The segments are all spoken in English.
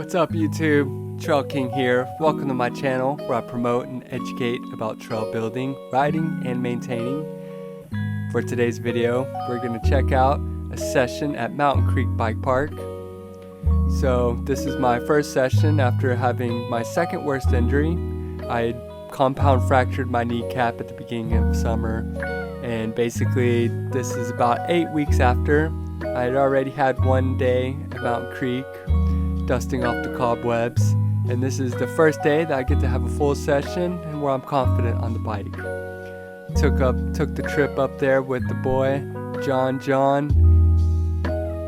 What's up YouTube? Trail King here. Welcome to my channel where I promote and educate about trail building, riding, and maintaining. For today's video, we're going to check out a session at Mountain Creek Bike Park. So this is my first session after having my second worst injury. I had compound fractured my kneecap at the beginning of summer, and basically this is about 8 weeks after. I had already had one day at Mountain Creek dusting off the cobwebs, and this is the first day that I get to have a full session and where I'm confident on the bike. Took the trip up there with the boy John,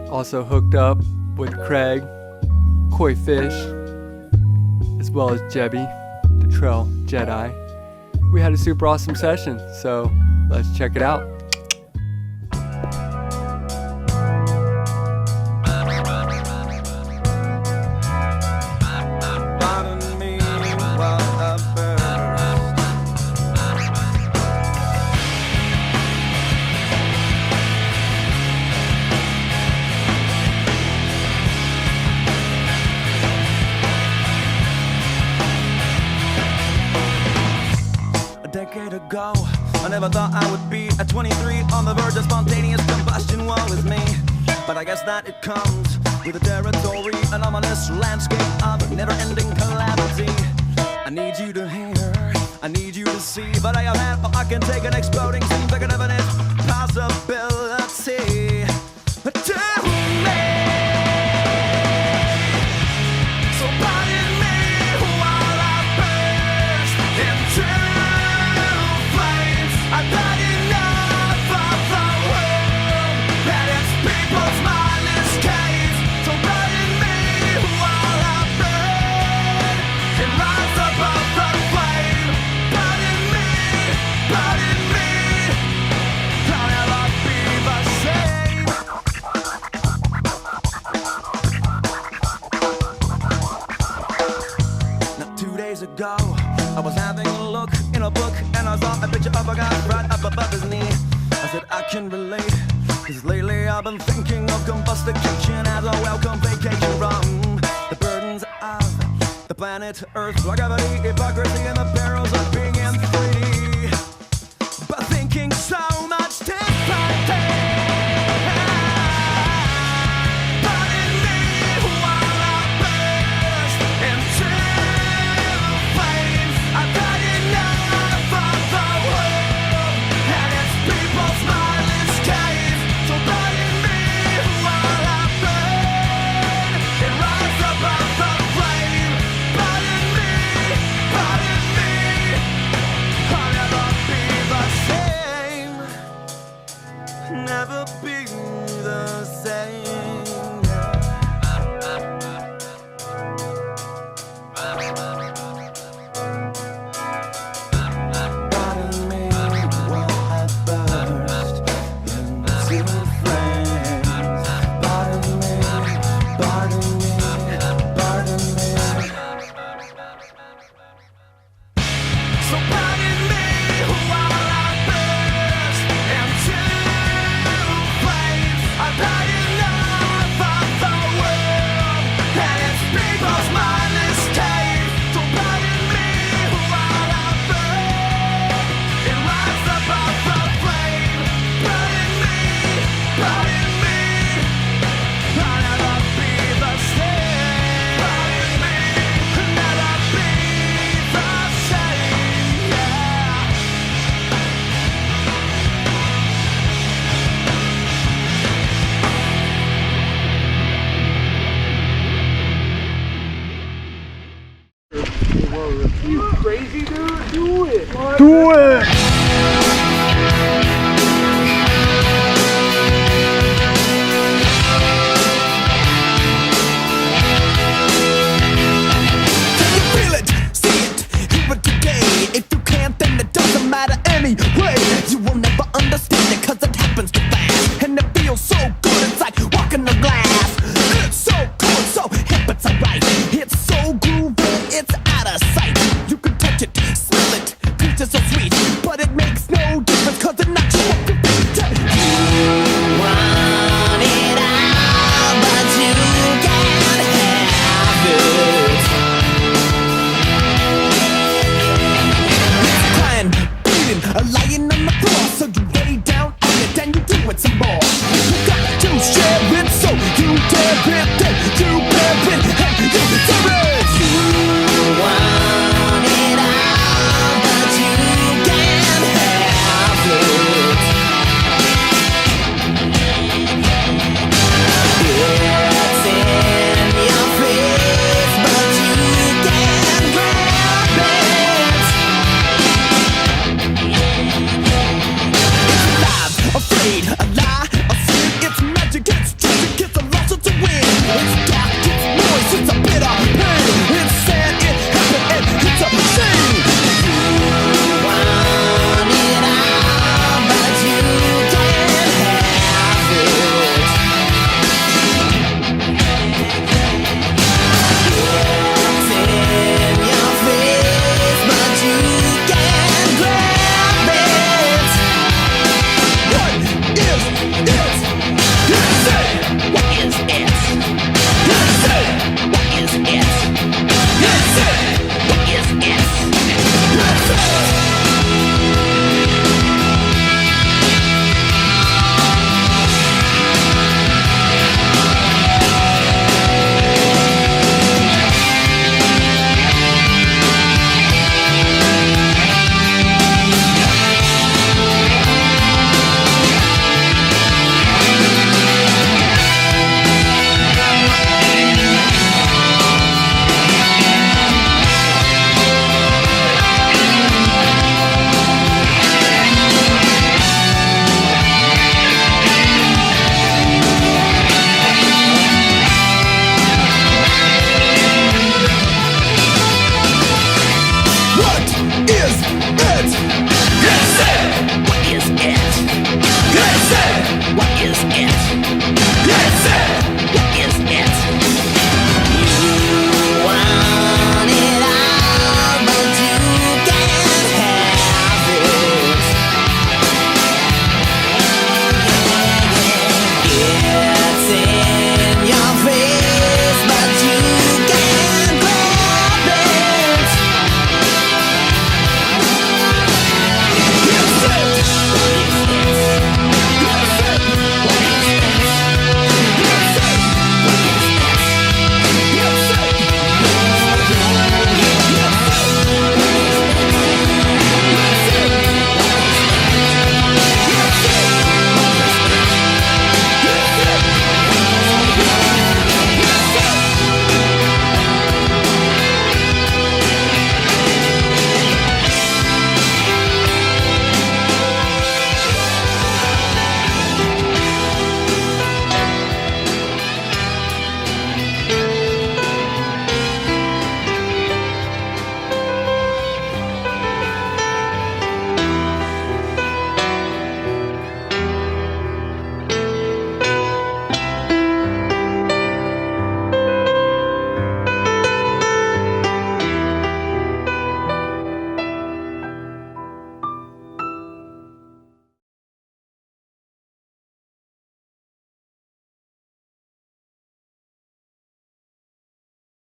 also hooked up with Craig, Koi Fish, as well as Jebby, the Trail Jedi. We had a super awesome session, so let's check it out. Ago, I never thought I would be at 23 on the verge of spontaneous combustion. Woe is me, but I guess that it comes with the territory, an ominous landscape of never-ending calamity. I need you to hear, I need you to see, but I am half, I can take an exploding scene, like an infinite possibility. Tell me, so pardon me while I burst into I've had enough of the world and its people's mindless gaze. So pardon me while I burn and rise above the flame. Pardon me, I'll never be the same. Now 2 days ago, I was having a look in a book and I saw a picture of a guy right up above his knee. I said I can relate, cause lately I've been thinking of combustication as a welcome vacation from the burdens of the planet Earth, like gravity, hypocrisy, and the perils of being in 3D. But thinking so much differently. Never be the same. Pardon me while I burst into flames. Pardon me, pardon me, pardon me. So pardon me while I burst into I with some balls.